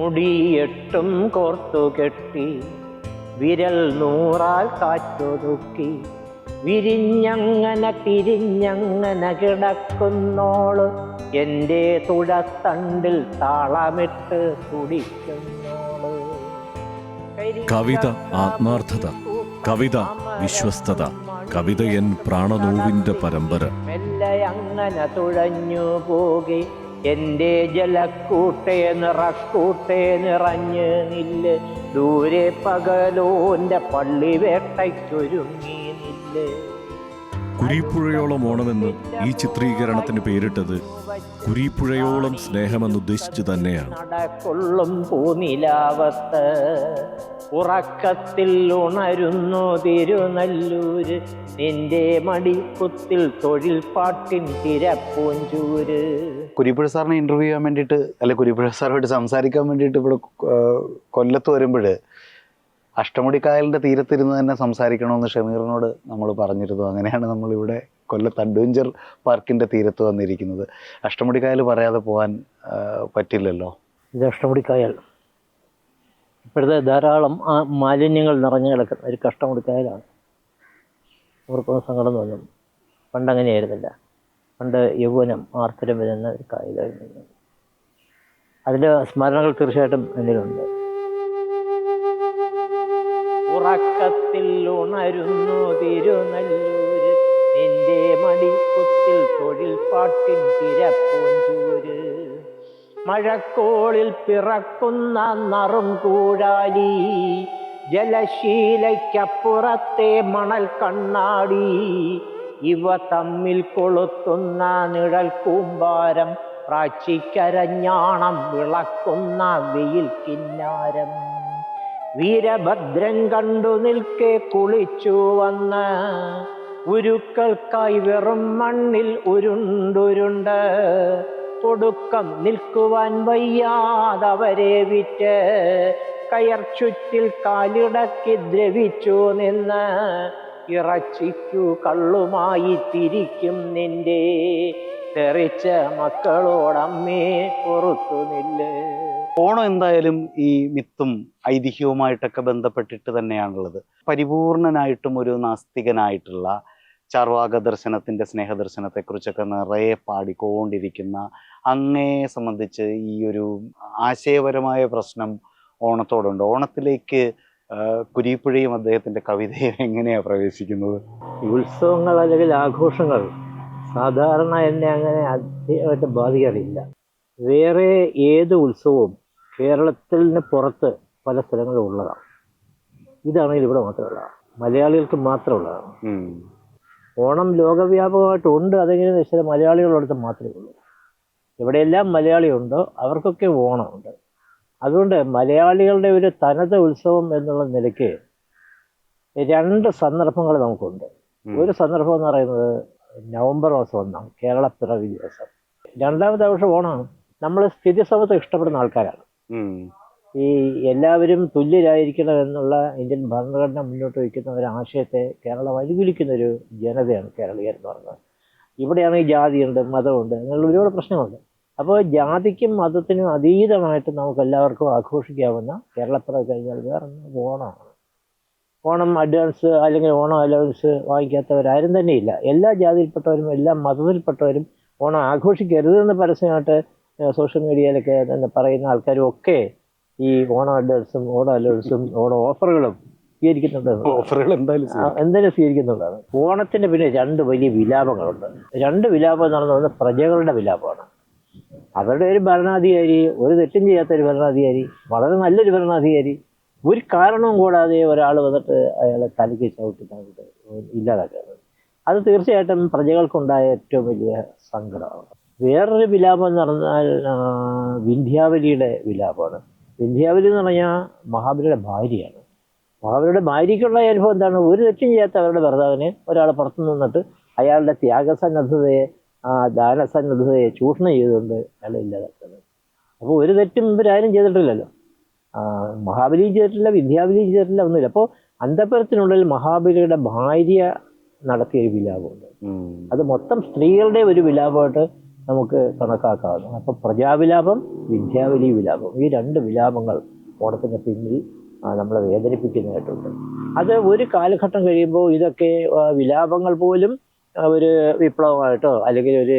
മുടിയെട്ടും കോർത്തു കെട്ടി വിരൽ നൂറാൽ കാറ്റൊതുക്കി വിരിഞ്ഞങ്ങനെ തിരിഞ്ഞങ്ങനെ കിടക്കുന്നോള് എൻ്റെ തുഴത്തണ്ടിൽ താളമിട്ട് തുടിക്കുന്നോള്. കവിത ആത്മാർത്ഥത, കവിത വിശ്വസ്തത, കവിത എൻ പ്രാണനോവിന്റെ പരമ്പര. മെല്ലെ അങ്ങനെ തുഴഞ്ഞു പോകെ എൻ്റെ ജലക്കൂട്ടേ നിറക്കൂട്ടേ നിറഞ്ഞ് നില്ല്, ദൂരെ പകലോന്റെ പള്ളി വേട്ടയ്ക്കൊരുങ്ങി നില്ല്. കുരീപ്പുഴയോളം ഓണമെന്ന് ഈ ചിത്രീകരണത്തിന് പേരിട്ടത് കുരീപ്പുഴയോളം സ്നേഹമെന്നുദ്ദേശിച്ചു തന്നെയാണ്. നടക്കൊള്ളും പൂനിലാവത്ത് ഉറക്കത്തിൽ ഉണരുന്നു തിരുനല്ലൂര്, നിന്റെ മടിക്കുത്തിൽ തൊഴിൽ പാട്ടിൻ തിരപ്പൂഞ്ചൂര്. കുരീപ്പുഴ സാറിനെ ഇന്റർവ്യൂ ചെയ്യാൻ വേണ്ടിയിട്ട്, അല്ലെ കുരീപ്പുഴ സാറുമായിട്ട് സംസാരിക്കാൻ വേണ്ടിയിട്ട് ഇവിടെ കൊല്ലത്ത് വരുമ്പോൾ അഷ്ടമുടിക്കായലിൻ്റെ തീരത്തിരുന്ന് തന്നെ സംസാരിക്കണമെന്ന് ഷമീറിനോട് നമ്മൾ പറഞ്ഞിരുന്നു. അങ്ങനെയാണ് നമ്മളിവിടെ കൊല്ലത്ത് അഡ്വഞ്ചർ പാർക്കിൻ്റെ തീരത്ത് വന്നിരിക്കുന്നത്. അഷ്ടമുടിക്കായൽ പറയാതെ പോകാൻ പറ്റില്ലല്ലോ. ഇത് അഷ്ടമുടിക്കായൽ ഇപ്പോഴത്തെ ധാരാളം മാലിന്യങ്ങൾ നിറഞ്ഞു കിടക്കുന്ന ഒരു അഷ്ടമുടിക്കായലാണ്. ഓർക്കുന്ന സങ്കടമൊന്നും പണ്ടങ്ങനെയായിരുന്നില്ല. പണ്ട് യൗവനം ആർത്തരം വരുന്ന ഒരു കായലായിരുന്നു. അതിൻ്റെ സ്മരണകൾ തീർച്ചയായിട്ടും എന്നിലുണ്ട്. ഉറക്കത്തിൽ ഉണരുന്നു തിരുനല്ലൂര്, നിന്റെ മടിക്കുത്തിൽ തൊഴിൽ പാട്ടിൻ തിരപ്പൂഞ്ചൂര്. മഴക്കോളിൽ പിറക്കുന്ന നറും കൂടാലി, ജലശീലയ്ക്കപ്പുറത്തെ മണൽ കണ്ണാടി, ഇവ തമ്മിൽ കൊളുത്തുന്ന നിഴൽ കൂമ്പാരം, പ്രാച്ചിക്കരഞ്ഞാണം വിളക്കുന്ന വെയിൽ കിന്നാരം. വീരഭദ്രൻ കണ്ടു നിൽക്കെ കുളിച്ചു വന്ന് ഉരുക്കൾക്കായി വെറും മണ്ണിൽ ഉരുണ്ടുരുണ്ട്, ഒടുക്കം നിൽക്കുവാൻ വയ്യാതവരെ വിറ്റ് കയർ ചുറ്റിൽ കാലിടക്കി ദ്രവിച്ചു നിന്ന്, ഇറച്ചിക്കു കള്ളുമായി തിരിക്കും നിന്റെ തെറിച്ച മക്കളോടമ്മേ പുറത്തു നില്ല്. ഓണം എന്തായാലും ഈ മിത്തും ഐതിഹ്യവുമായിട്ടൊക്കെ ബന്ധപ്പെട്ടിട്ട് തന്നെയാണുള്ളത്. പരിപൂർണനായിട്ടും ഒരു നാസ്തികനായിട്ടുള്ള ചാർവാക ദർശനത്തിൻ്റെ സ്നേഹദർശനത്തെക്കുറിച്ചൊക്കെ നിറയെ പാടിക്കൊണ്ടിരിക്കുന്ന അങ്ങയെ സംബന്ധിച്ച് ഈ ഒരു ആശയപരമായ പ്രശ്നം ഓണത്തോടുണ്ട്. ഓണത്തിലേക്ക് കുരീപ്പുഴയും അദ്ദേഹത്തിൻ്റെ കവിതയും എങ്ങനെയാണ് പ്രവേശിക്കുന്നത്? ഉത്സവങ്ങൾ അല്ലെങ്കിൽ ആഘോഷങ്ങൾ സാധാരണ എന്നെ അങ്ങനെ അധികമായിട്ട് ബാധിക്കാറില്ല. വേറെ ഏത് ഉത്സവവും കേരളത്തിന് പുറത്ത് പല സ്ഥലങ്ങളും ഉള്ളതാണ്. ഇതാണെങ്കിൽ ഇവിടെ മാത്രമുള്ളതാണ്, മലയാളികൾക്ക് മാത്രമുള്ളതാണ്. ഓണം ലോകവ്യാപകമായിട്ടുണ്ട്. അതെങ്ങനെയെന്ന് വെച്ചാൽ മലയാളികളടുത്ത് മാത്രമേ ഉള്ളൂ. എവിടെയെല്ലാം മലയാളിയുണ്ടോ അവർക്കൊക്കെ ഓണമുണ്ട്. അതുകൊണ്ട് മലയാളികളുടെ ഒരു തനത് ഉത്സവം എന്നുള്ള നിലയ്ക്ക് രണ്ട് സന്ദർഭങ്ങൾ നമുക്കുണ്ട്. ഒരു സന്ദർഭം എന്ന് പറയുന്നത് നവംബർ മാസം 1 കേരളപ്പിറവി ദിവസം. രണ്ടാമത്തെ ആഘോഷം ഓണമാണ്. നമ്മൾ സ്ഥിതിസമത്വം ഇഷ്ടപ്പെടുന്ന ആൾക്കാരാണ്. ഈ എല്ലാവരും തുല്യരായിരിക്കണം എന്നുള്ള ഇന്ത്യൻ ഭരണഘടന മുന്നോട്ട് വയ്ക്കുന്ന ഒരു ആശയത്തെ കേരളം അനുകൂലിക്കുന്ന ഒരു ജനതയാണ് കേരളീയർ എന്ന് പറയുന്നത്. ഇവിടെയാണെങ്കിൽ ജാതിയുണ്ട്, മതമുണ്ട്, അങ്ങനെയുള്ള ഒരുപാട് പ്രശ്നങ്ങളുണ്ട്. അപ്പോൾ ജാതിക്കും മതത്തിനും അതീതമായിട്ട് നമുക്ക് എല്ലാവർക്കും ആഘോഷിക്കാവുന്ന കേരളപ്പിറവി കഴിഞ്ഞാൽ വേറെ ഓണമാണ്. ഓണം അഡ്വാൻസ് അല്ലെങ്കിൽ ഓണം അലവൻസ് വാങ്ങിക്കാത്തവരാരും തന്നെയില്ല. എല്ലാ ജാതിയിൽപ്പെട്ടവരും എല്ലാ മതത്തിൽപ്പെട്ടവരും ഓണം ആഘോഷിക്കരുതെന്ന് പരസ്യമായിട്ട് സോഷ്യൽ മീഡിയയിലൊക്കെ തന്നെ പറയുന്ന ആൾക്കാരും ഒക്കെ ഈ ഓണം അഡ്വാൻസും ഓണം അലവൻസും ഓണം ഓഫറുകളും സ്വീകരിക്കുന്നുണ്ട്. ഓഫറുകൾ എന്തായാലും സ്വീകരിക്കുന്നുണ്ടാണ്. ഓണത്തിന് പിന്നെ 2 വലിയ വിലാപങ്ങളുണ്ട്. 2 വിലാപം എന്ന് പറയുന്നത് പ്രജകളുടെ വിലാപമാണ്. അവരുടെ ഒരു ഭരണാധികാരി, ഒരു തെറ്റും ചെയ്യാത്ത ഒരു ഭരണാധികാരി, വളരെ നല്ലൊരു ഭരണാധികാരി, ഒരു കാരണവും കൂടാതെ ഒരാൾ വന്നിട്ട് അയാളെ തലയ്ക്ക് ചവിട്ടിക്കാണ്ട് ഇല്ലാതാക്കുന്നത്, അത് തീർച്ചയായിട്ടും പ്രജകൾക്കുണ്ടായ ഏറ്റവും വലിയ സങ്കടമാണ്. വേറൊരു വിലാപം എന്ന് പറഞ്ഞാൽ വിന്ധ്യാവലിയുടെ വിലാപമാണ്. വിന്ധ്യാവലി എന്ന് പറഞ്ഞാൽ മഹാബലിയുടെ ഭാര്യയാണ്. മഹാബലിയുടെ ഭാര്യയ്ക്കുള്ള അനുഭവം എന്താണ്? ഒരു തെറ്റും ചെയ്യാത്ത അവരുടെ ഭർത്താവിനെ ഒരാൾ പുറത്തു നിന്നിട്ട് അയാളുടെ ത്യാഗസന്നദ്ധതയെ, ദാനസന്നദ്ധതയെ ചൂഷണം ചെയ്തുകൊണ്ട് അയാളെ ഇല്ലാതാക്കുന്നത്. അപ്പോൾ ഒരു തെറ്റും ഇവരാരും ചെയ്തിട്ടില്ലല്ലോ. മഹാബലിയും ചെയ്തിട്ടില്ല, വിന്ധ്യാവലിയും ചെയ്തിട്ടില്ല, ഒന്നുമില്ല. അപ്പോൾ അന്തഃപുരത്തിനുള്ളിൽ മഹാബലിയുടെ ഭാര്യ നടത്തിയ ഒരു വിലാപമുണ്ട്. അത് മൊത്തം സ്ത്രീകളുടെ ഒരു വിലാപമായിട്ട് നമുക്ക് കണക്കാക്കാവുന്നത്. അപ്പോൾ പ്രജാവിലാപം, വിദ്യാവലി വിലാപം, ഈ രണ്ട് വിലാപങ്ങൾ ഓണത്തിന് പിന്നിൽ നമ്മളെ വേദനിപ്പിക്കുന്നതായിട്ടുണ്ട്. അത് ഒരു കാലഘട്ടം കഴിയുമ്പോൾ ഇതൊക്കെ വിലാപങ്ങൾ പോലും ഒരു വിപ്ലവമായിട്ടോ അല്ലെങ്കിൽ ഒരു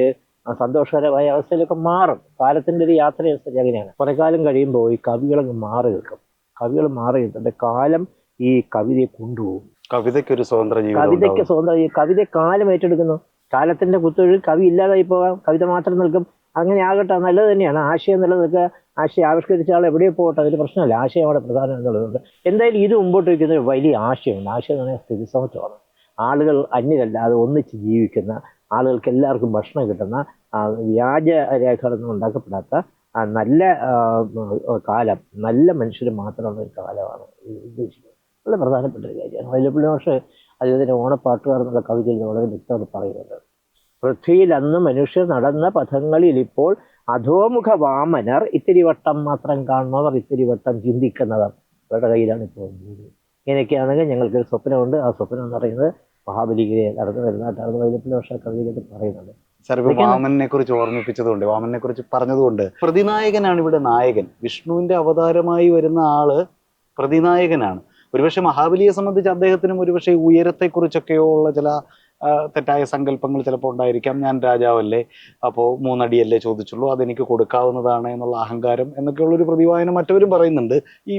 സന്തോഷകരമായ അവസ്ഥയിലൊക്കെ മാറും. കാലത്തിൻ്റെ ഒരു യാത്രയനുസരിച്ച് അങ്ങനെയാണ്. കുറേ കാലം കഴിയുമ്പോൾ ഈ കവികളങ്ങ് മാറി നിൽക്കും. കവികൾ മാറി നിൽക്കുന്നുണ്ട്. കാലം ഈ കവിതയെ കൊണ്ടുപോകും. കവിതയ്ക്കൊരു സ്വതന്ത്ര കവിതയ്ക്ക് സ്വന്തം കവിത കാലം ഏറ്റെടുക്കുന്നു. കാലത്തിന്റെ കുത്തൊഴിൽ കവി ഇല്ലാതായി പോകാം, കവിത മാത്രം നിൽക്കും. അങ്ങനെ ആകട്ടെ, നല്ലത് തന്നെയാണ്. ആശയം നിലനിൽക്കുക, ആശയം ആവിഷ്കരിച്ച ആൾ എവിടെയോ പോകട്ടെ, അതിന് പ്രശ്നമല്ല. ആശയം അവിടെ പ്രധാനം എന്നുള്ളതുകൊണ്ട് എന്തായാലും ഇത് മുമ്പോട്ട് വയ്ക്കുന്ന ഒരു വലിയ ആശയമുണ്ട്. ആശയം എന്ന് പറഞ്ഞാൽ സ്ഥിതിസമത്വമാണ്. ആളുകൾ അന്യരല്ലാതെ ഒന്നിച്ച് ജീവിക്കുന്ന, ആളുകൾക്ക് എല്ലാവർക്കും ഭക്ഷണം കിട്ടുന്ന, വ്യാജ രേഖകളൊന്നും ഉണ്ടാക്കപ്പെടാത്ത നല്ല കാലം, നല്ല മനുഷ്യർ മാത്രമുള്ള ഒരു കാലമാണ് ഉദ്ദേശിക്കുന്നത്. വളരെ പ്രധാനപ്പെട്ട ഒരു കാര്യമാണ്. വൈലോപ്പിള്ളി മാഷ് അദ്ദേഹത്തിൻ്റെ ഓണപ്പാട്ടുകാർ എന്നുള്ള കവിതയിൽ വളരെ വ്യക്തമായിട്ട് പറയുന്നുണ്ട്. പൃഥ്വിയിൽ അന്ന് മനുഷ്യർ നടന്ന പഥങ്ങളിൽ ഇപ്പോൾ അധോമുഖ വാമനർ, ഇത്തിരി വട്ടം മാത്രം കാണുന്നവർ, ഇത്തിരി വട്ടം ചിന്തിക്കുന്നവർ അവരുടെ കയ്യിലാണ് ഇപ്പോൾ. ഇങ്ങനെയൊക്കെയാണെങ്കിൽ ഞങ്ങൾക്കൊരു സ്വപ്നമുണ്ട്. ആ സ്വപ്നം എന്ന് പറയുന്നത് മഹാബലിയെ നടന്നു വരുന്നതായിട്ടാണ് വൈലോപ്പിള്ളി മാഷ് കവിതയ്ക്കകത്ത് പറയുന്നത്. സാർ, ഇപ്പോൾ വാമനെ കുറിച്ച് ഓർമ്മിപ്പിച്ചതുകൊണ്ട്, വാമനെ കുറിച്ച് പറഞ്ഞതുകൊണ്ട്, പ്രതിനായകനാണ് ഇവിടെ നായകൻ. വിഷ്ണുവിന്റെ അവതാരമായി വരുന്ന ആള് പ്രതിനായകനാണ്. ഒരുപക്ഷെ മഹാബലിയെ സംബന്ധിച്ച് അദ്ദേഹത്തിനും ഒരുപക്ഷെ ഉയരത്തെക്കുറിച്ചൊക്കെയോ ഉള്ള ചില തെറ്റായ സങ്കല്പങ്ങൾ ചിലപ്പോൾ ഉണ്ടായിരിക്കാം. ഞാൻ രാജാവല്ലേ, അപ്പോൾ 3 അടിയല്ലേ ചോദിച്ചുള്ളൂ, അതെനിക്ക് കൊടുക്കാവുന്നതാണ് എന്നുള്ള അഹങ്കാരം എന്നൊക്കെയുള്ളൊരു പ്രതിവായനം മറ്റവരും പറയുന്നുണ്ട്, ഈ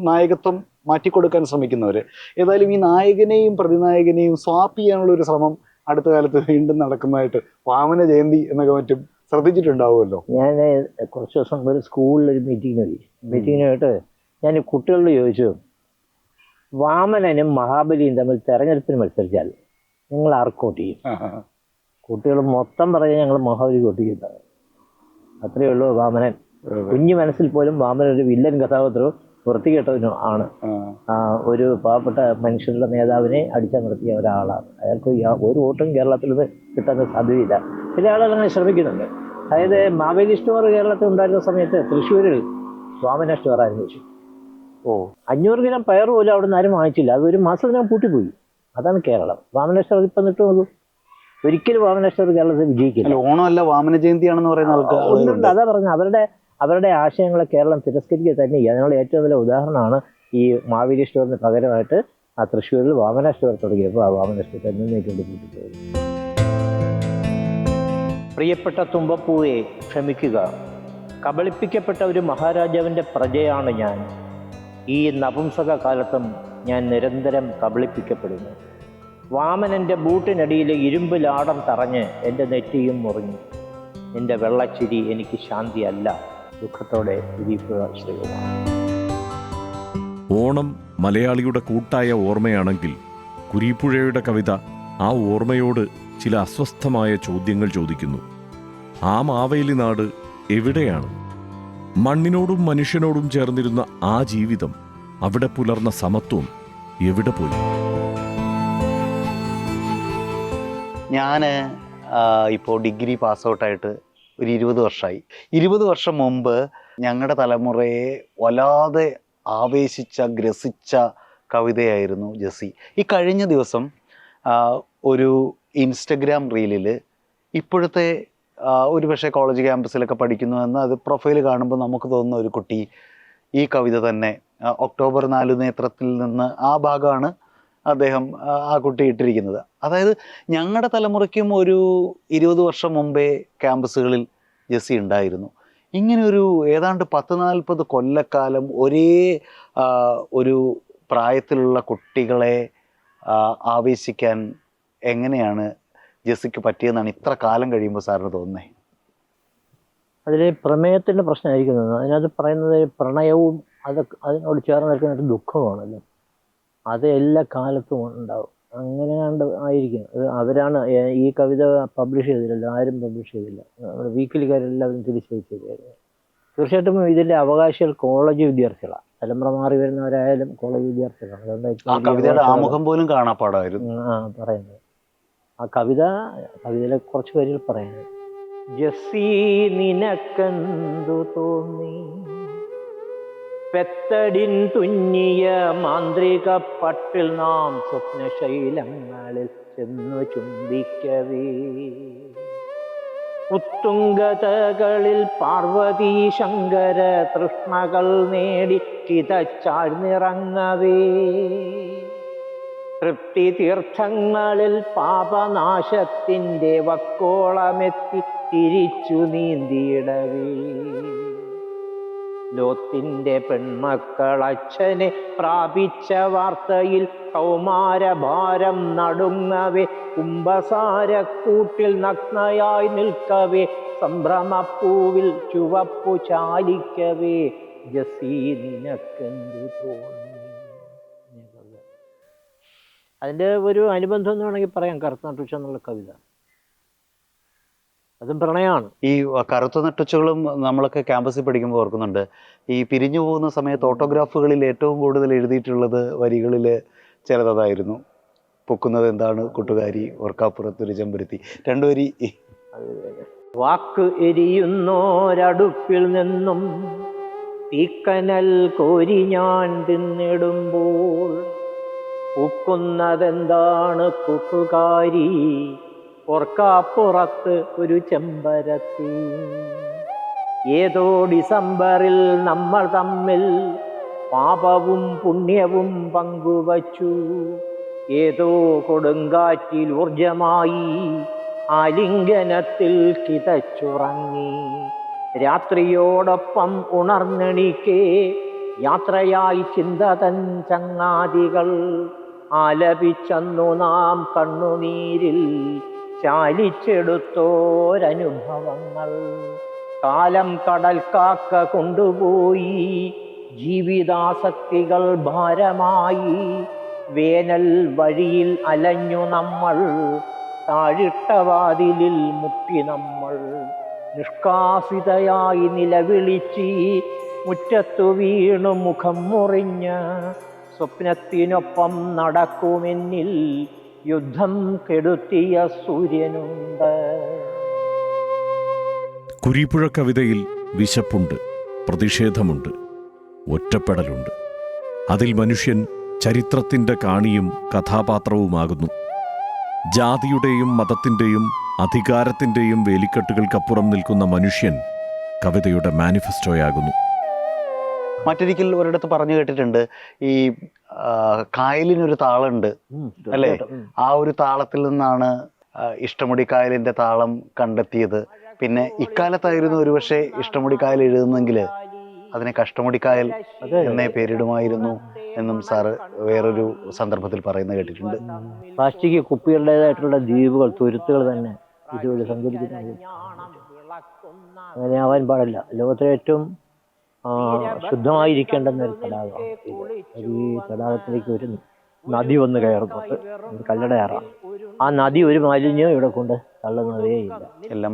നായകത്വം മാറ്റിക്കൊടുക്കാൻ ശ്രമിക്കുന്നവർ. ഏതായാലും ഈ നായകനെയും പ്രതിനായകനെയും സ്വാപ്പ് ചെയ്യാനുള്ള ഒരു ശ്രമം അടുത്ത കാലത്ത് വീണ്ടും നടക്കുന്നതായിട്ട് വാമന ജയന്തി എന്നൊക്കെ മറ്റും ശ്രദ്ധിച്ചിട്ടുണ്ടാവുമല്ലോ. ഞാൻ കുറച്ച് ദിവസം ഒരു സ്കൂളിൽ ഒരു മീറ്റിങ്ങിനായിട്ട് ഞാൻ കുട്ടികളോട് ചോദിച്ചു, വാമനനും മഹാബലിയും തമ്മിൽ തെരഞ്ഞെടുപ്പിന് മത്സരിച്ചാൽ നിങ്ങൾ ആർക്ക് വോട്ട് ചെയ്യും? കുട്ടികൾ മൊത്തം പറഞ്ഞാൽ ഞങ്ങൾ മഹാബലി വോട്ട് ചെയ്യുന്നത്. അത്രയേ ഉള്ളൂ. വാമനൻ കുഞ്ഞു മനസ്സിൽ പോലും വാമനൻ ഒരു വില്ലൻ കഥാപാത്രവും വൃത്തികെട്ടതിനും ആണ്. ഒരു പാവപ്പെട്ട മനുഷ്യരുടെ നേതാവിനെ അടിച്ചമർത്തിയ ഒരാളാണ്. അയാൾക്ക് ഒരു വോട്ടും കേരളത്തിൽ നിന്ന് കിട്ടാൻ സാധ്യതയില്ല. ചില ആളുകൾ അങ്ങനെ ശ്രമിക്കുന്നുണ്ട്. അതായത് മാവേലി സ്റ്റോർ കേരളത്തിൽ ഉണ്ടായിരുന്ന സമയത്ത് തൃശ്ശൂരിൽ വാമന സ്റ്റോർ ആരംഭിച്ചു. 500 കിലോ പയർ പോലും അവിടെ നിന്ന് ആരും വാങ്ങിച്ചില്ല. അത് ഒരു മാസത്തിനകം പൂട്ടിപ്പോയി. അതാണ് കേരളം. വാമന സ്റ്റോർ ഇപ്പം നിട്ട് നോക്കൂ. ഒരിക്കലും വാമന സ്റ്റോർ കേരളത്തിൽ വിജയിക്കില്ല. ഓണമല്ല വാമന ജയന്തിയാണെന്ന് പറയുന്ന ആൾക്കാർ അതാ പറഞ്ഞത്. അവരുടെ ആശയങ്ങളെ കേരളം തിരസ്കരിക്കുക തന്നെ. അതിനുള്ള ഏറ്റവും വലിയ ഉദാഹരണമാണ് ഈ മാവേലി സ്റ്റോറിന് പകരമായിട്ട് ആ തൃശ്ശൂരിൽ വാമന സ്റ്റോർ തുടങ്ങിയപ്പോൾ ആ വാമന സ്റ്റോർ എന്നേക്കൊണ്ട് പൂട്ടിപ്പോയി. പ്രിയപ്പെട്ട തുമ്പപ്പൂവെ, ക്ഷമിക്കുക. കബളിപ്പിക്കപ്പെട്ട ഒരു മഹാരാജാവിൻ്റെ പ്രജയാണ് ഞാൻ. ഈ നപുംസക കാലത്തും ഞാൻ നിരന്തരം കബളിപ്പിക്കപ്പെടുന്നു. വാമനൻ്റെ ബൂട്ടിനടിയിലെ ഇരുമ്പ് ലാടം തറഞ്ഞ് എൻ്റെ നെറ്റിയും മുറിഞ്ഞു. നിന്റെ വെള്ളച്ചിരി എനിക്ക് ശാന്തിയല്ല. ദുഃഖത്തോടെ വിധിക്കുക ശ്രീകുമാർ. ഓണം മലയാളിയുടെ കൂട്ടായ ഓർമ്മയാണെങ്കിൽ കുരീപ്പുഴയുടെ കവിത ആ ഓർമ്മയോട് ചില അസ്വസ്ഥമായ ചോദ്യങ്ങൾ ചോദിക്കുന്നു. ആ മാവേലി നാട് എവിടെയാണ്? മണ്ണിനോടും മനുഷ്യനോടും ചേർന്നിരുന്ന ആ ജീവിതം, അവിടെ പുലർന്ന സമത്വം എവിടെ പോയി? ഞാൻ ഇപ്പോൾ ഡിഗ്രി പാസ് ഔട്ടായിട്ട് ഒരു 20 വർഷമായി. 20 വർഷം മുമ്പ് ഞങ്ങളുടെ തലമുറയെ വല്ലാതെ ആവേശിച്ച, ഗ്രസിച്ച കവിതയായിരുന്നു ജസി. ഈ കഴിഞ്ഞ ദിവസം ഒരു ഇൻസ്റ്റഗ്രാം റീലിൽ ഇപ്പോഴത്തെ ഒരുപക്ഷെ കോളേജ് ക്യാമ്പസിലൊക്കെ പഠിക്കുന്നുവെന്ന് അത് പ്രൊഫൈൽ കാണുമ്പോൾ നമുക്ക് തോന്നുന്ന ഒരു കുട്ടി ഈ കവിത തന്നെ, ഒക്ടോബർ 4 നേത്രത്തിൽ നിന്ന് ആ ഭാഗമാണ് അദ്ദേഹം ആ കുട്ടി ഇട്ടിരിക്കുന്നത്. അതായത് ഞങ്ങളുടെ തലമുറയ്ക്കും ഒരു 20 വർഷം മുമ്പേ ക്യാമ്പസുകളിൽ ജസി ഉണ്ടായിരുന്നു. ഇങ്ങനെയൊരു ഏതാണ്ട് 10-40 കൊല്ലക്കാലം ഒരേ ഒരു പ്രായത്തിലുള്ള കുട്ടികളെ ആവേശിക്കാൻ എങ്ങനെയാണ് ജസിക്ക് പറ്റിയെന്നാണ് ഇത്ര കാലം കഴിയുമ്പോൾ സാറിന് തോന്നുന്നത്? അതിൽ പ്രമേയത്തിൻ്റെ പ്രശ്നമായിരിക്കുന്നത്. അതിനകത്ത് പറയുന്നത് പ്രണയവും അതിനോട് ചേർന്ന് നിൽക്കുന്ന ഒരു ദുഃഖമാണല്ലോ. അത് എല്ലാ കാലത്തും ഉണ്ടാവും. അങ്ങനെ ആയിരിക്കും. അത് അവരാണ് ഈ കവിത പബ്ലിഷ് ചെയ്തില്ല, ആരും പബ്ലിഷ് ചെയ്തില്ല. നമ്മുടെ വീക്കിലിക്കാരെല്ലാവരും തിരിച്ചയച്ചിരിക്കുകയായിരുന്നു. തീർച്ചയായിട്ടും ഇതിൻ്റെ അവകാശികൾ കോളേജ് വിദ്യാർത്ഥികളാണ്. തലമുറ മാറി വരുന്നവരായാലും കോളേജ് വിദ്യാർത്ഥികളാണ്. അതുകൊണ്ട് ആമുഖം പോലും കാണാപ്പാടായിരുന്നു പറയുന്നത്. ആ കവിതയിലെ കുറച്ച് കാര്യങ്ങൾ പറയുന്നത്. ജസി നിനക്കെന്തു തോന്നി, പെത്തടിൻ തുന്നിയ മാന്ത്രിക പട്ടിൽ നാം സ്വപ്നശൈലങ്ങളിൽ ചെന്നു ചുംബിക്കവേ. ഉത്തുംഗതകളിൽ പാർവതീ ശങ്കര തൃഷ്ണകൾ നേടി ചിതച്ചാഴ്ന്നിറങ്ങവേ, തൃപ്തി തീർത്ഥങ്ങളിൽ പാപനാശത്തിൻ്റെ വക്കോളമെത്തി തിരിച്ചു നീന്തിയിടവേ, ലോത്തിന്റെ പെൺമക്കൾ അച്ഛനെ പ്രാപിച്ച വാർത്തയിൽ കൗമാരഭാരം നടുങ്ങവേ, കുംഭസാരക്കൂട്ടിൽ നഗ്നയായി നിൽക്കവേ, സംഭ്രമപ്പൂവിൽ ചുവപ്പു ചാലിക്കവേ, ജസീ നിനക്കെന്തു തോന്നി. അതിൻ്റെ ഒരു അനുബന്ധം എന്ന് വേണമെങ്കിൽ പറയാം കറുത്ത നട്ടുച്ച എന്നുള്ള കവിത. അതും പ്രണയമാണ്. ഈ കറുത്ത നട്ടുച്ചകളും നമ്മളൊക്കെ ക്യാമ്പസിൽ പഠിക്കുമ്പോൾ ഓർക്കുന്നുണ്ട്, ഈ പിരിഞ്ഞു പോകുന്ന സമയത്ത് ഓട്ടോഗ്രാഫുകളിൽ ഏറ്റവും കൂടുതൽ എഴുതിയിട്ടുള്ളത് വരികളിൽ ചിലതായിരുന്നു. പൊക്കുന്നത് എന്താണ് കൂട്ടുകാരി, ഓർക്കാപ്പുറത്തൊരു ചെമ്പരുത്തി, രണ്ടുവരി. വാക്ക് എരിയുന്നോരടുപ്പിൽ നിന്നും തീക്കനൽ കോരി ഞാൻ തിന്നിടുമ്പോൾ പൂക്കുന്നതെന്താണ് കൂട്ടുകാരി, ഓർക്കാപ്പുറത്ത് ഒരു ചെമ്പരത്തി. ഏതോ ഡിസംബറിൽ നമ്മൾ തമ്മിൽ പാപവും പുണ്യവും പങ്കുവച്ചു, ഏതോ കൊടുങ്കാറ്റിൽ ഊർജമായി ആലിംഗനത്തിൽ കിതച്ചുറങ്ങി. രാത്രിയോടൊപ്പം ഉണർന്നെണിക്കേ യാത്രയായി ചിന്തതൻ ചങ്ങാതികൾ ആലപിച്ചെന്നു നാം കണ്ണുനീരിൽ ചാലിച്ചെടുത്തോരനുഭവങ്ങൾ. കാലം കടൽ കാക്ക കൊണ്ടുപോയി ജീവിതാസക്തികൾ ഭാരമായി, വേനൽ വഴിയിൽ അലഞ്ഞു നമ്മൾ, താഴിട്ട വാതിലിൽ മുട്ടി നമ്മൾ. നിഷ്കാസിതയായി നിലവിളിച്ച് മുറ്റത്തു വീണു മുഖം മുറിഞ്ഞ്, സ്വപ്നത്തിനൊപ്പം നടക്കുമെന്നിൽ യുദ്ധം കെടുത്തിയ സൂര്യനുണ്ട്. കുരീപ്പുഴ കവിതയിൽ വിശപ്പുണ്ട്, പ്രതിഷേധമുണ്ട്, ഒറ്റപ്പെടലുണ്ട്. അതിൽ മനുഷ്യൻ ചരിത്രത്തിൻ്റെ കാണിയും കഥാപാത്രവുമാകുന്നു. ജാതിയുടെയും മതത്തിൻ്റെയും അധികാരത്തിൻ്റെയും വേലിക്കെട്ടുകൾക്കപ്പുറം നിൽക്കുന്ന മനുഷ്യൻ കവിതയുടെ മാനിഫെസ്റ്റോയാകുന്നു. മറ്റൊരിക്കൽ ഒരിടത്ത് പറഞ്ഞു കേട്ടിട്ടുണ്ട്, ഈ കായലിനൊരു താളമുണ്ട് അല്ലേ, ആ ഒരു താളത്തിൽ നിന്നാണ് ഇഷ്ടമുടി കായലിന്റെ താളം കണ്ടെത്തിയത്. പിന്നെ ഇക്കാലത്തായിരുന്നു ഒരുപക്ഷെ ഇഷ്ടമുടി കായൽ എഴുതുന്നെങ്കിൽ അതിനെ കഷ്ടമുടി കായൽ എന്നേ പേരിടുമായിരുന്നു എന്നും സാറ് വേറൊരു സന്ദർഭത്തിൽ പറയുന്നത് കേട്ടിട്ടുണ്ട്. പ്ലാസ്റ്റിക് കുപ്പികളുടേതായിട്ടുള്ള ദ്വീപുകൾ, തുരുത്തുകൾ തന്നെ ഇതുവഴി സഞ്ചരിക്കുന്നത് അങ്ങനെ ആവാൻ പാടില്ല. ലോകത്തിലെ ഏറ്റവും ശുദ്ധമായിരിക്കേണ്ടുന്ന ഒരു തടാകമാണ് ഇത്. ഈ തടാകത്തിലേക്ക് ഒരു നദി വന്ന് കയറുന്നുണ്ട്, കല്ലടയാറാണ്. ആ നദി ഒരു മാലിന്യം ഇവിടെ കൊണ്ട് തള്ളുന്നതേ ഇല്ല. എല്ലാം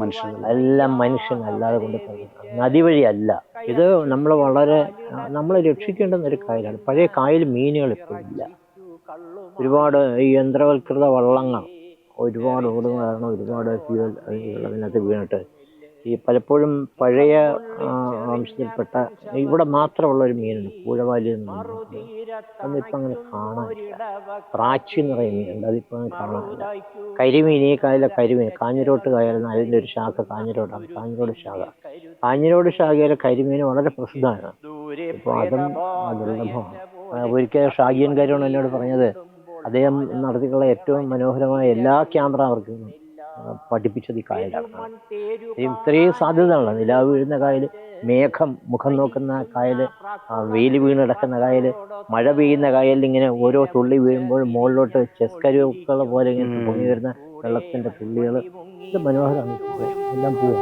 മനുഷ്യനല്ലാതെ കൊണ്ട് തള്ളുന്നത് നദി വഴിയല്ല. ഇത് നമ്മളെ രക്ഷിക്കേണ്ടുന്ന ഒരു കായലാണ്. പഴയ കായൽ മീനുകൾ ഇപ്പോഴും ഇല്ല. ഒരുപാട് ഈ യന്ത്രവൽകൃത വള്ളങ്ങൾ ഒരുപാട് ഓടുന്ന കാരണം ഒരുപാട് ഫ്യൂവൽ അതിനകത്ത് വീണിട്ട് ഈ പലപ്പോഴും പഴയ വംശത്തിൽപ്പെട്ട ഇവിടെ മാത്രമുള്ള ഒരു മീനുണ്ട്, പൂഴവാലി അന്നിപ്പോൾ അങ്ങനെ കാണാനില്ല. പ്രാച്ചി എന്ന് പറയുന്ന മീനുണ്ട്, അതിപ്പോൾ അങ്ങനെ കാണാനില്ല. കരിമീൻ, ഈ കായലിലെ കരിമീൻ കാഞ്ഞിരോട്ട് കായലെന്ന് അതിൻ്റെ ഒരു ശാഖ കാഞ്ഞിരോട്ടാണ്, കാഞ്ഞിരോട് ശാഖയിലെ കരിമീൻ വളരെ പ്രസിദ്ധമാണ്. ഇപ്പോൾ അതും ദുർലഭമാണ്. ഒരിക്കൽ ഷാജിയൻ കാര്യമാണ് എന്നോട് പറഞ്ഞത്, അദ്ദേഹം നടത്തിയിട്ടുള്ള ഏറ്റവും മനോഹരമായ എല്ലാ ക്യാമറ വർക്കും പഠിപ്പിച്ചത് ഈ കായലാണ്. ഇത്രയും സാധ്യതകളാണ്. നിലാവ് വീഴുന്ന കായൽ, മേഘം മുഖം നോക്കുന്ന കായൽ, വെയിൽ വീണ് കിടക്കുന്ന കായൽ, മഴ പെയ്യുന്ന കായലിൽ ഇങ്ങനെ ഓരോ തുള്ളി വീഴുമ്പോഴും മുകളിലോട്ട് ചെസ്കരുക്കള പോലെ ഇങ്ങനെ പൊങ്ങി വരുന്ന വെള്ളത്തിൻ്റെ തുള്ളികൾ, ഇത് മനോഹരമാണ്. എല്ലാം പോവും.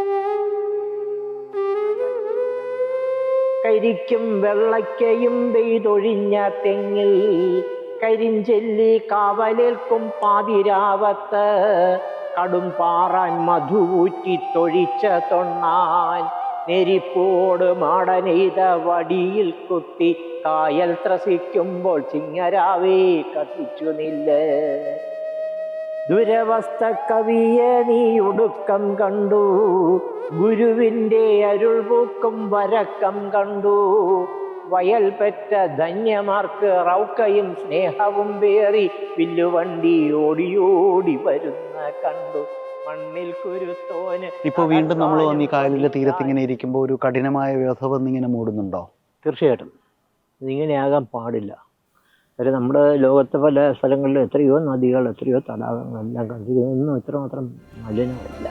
കരിക്കും വെള്ളയ്ക്കയും പെയ്തൊഴിഞ്ഞ തെങ്ങിൽ കരിഞ്ചെല്ലി കാവലേൽക്കും പാതിരാവത്ത്, കടും പാറാൻ മധുവൂറ്റി തൊഴിച്ച തൊണ്ണാൻ, നെരിപ്പോട് മാടനെയ്ത വടിയിൽ കുത്തി കായൽ ത്രസിക്കുമ്പോൾ ചിങ്ങരാവേ കത്തിച്ചു നില്ല. ദുരവസ്ഥ കവിയെ നീ ഒടുക്കം കണ്ടു, ഗുരുവിൻ്റെ അരുൾ പൂക്കും വരക്കം കണ്ടു. വയൽ പെറ്റ ധന്യമാർക്ക് റൗക്കയും സ്നേഹവും പേറി വില്ലുവണ്ടി ഓടിയോടി വരുന്ന കണ്ടു. മണ്ണിൽ കുരുത്തോന്. ഇപ്പോൾ വീണ്ടും നമ്മൾ വന്ന് ഈ കായലിൻ്റെ തീരത്ത് ഇങ്ങനെ ഇരിക്കുമ്പോൾ ഒരു കഠിനമായ വ്യഥ വന്നിങ്ങനെ മൂടുന്നുണ്ടോ? തീർച്ചയായിട്ടും ഇതിങ്ങനെയാകാൻ പാടില്ല. കാര്യം നമ്മുടെ ലോകത്തെ പല സ്ഥലങ്ങളിലും എത്രയോ നദികൾ, എത്രയോ തടാകങ്ങളെല്ലാം കണ്ടു, ഇതൊന്നും ഇത്രമാത്രം മലിനമല്ല.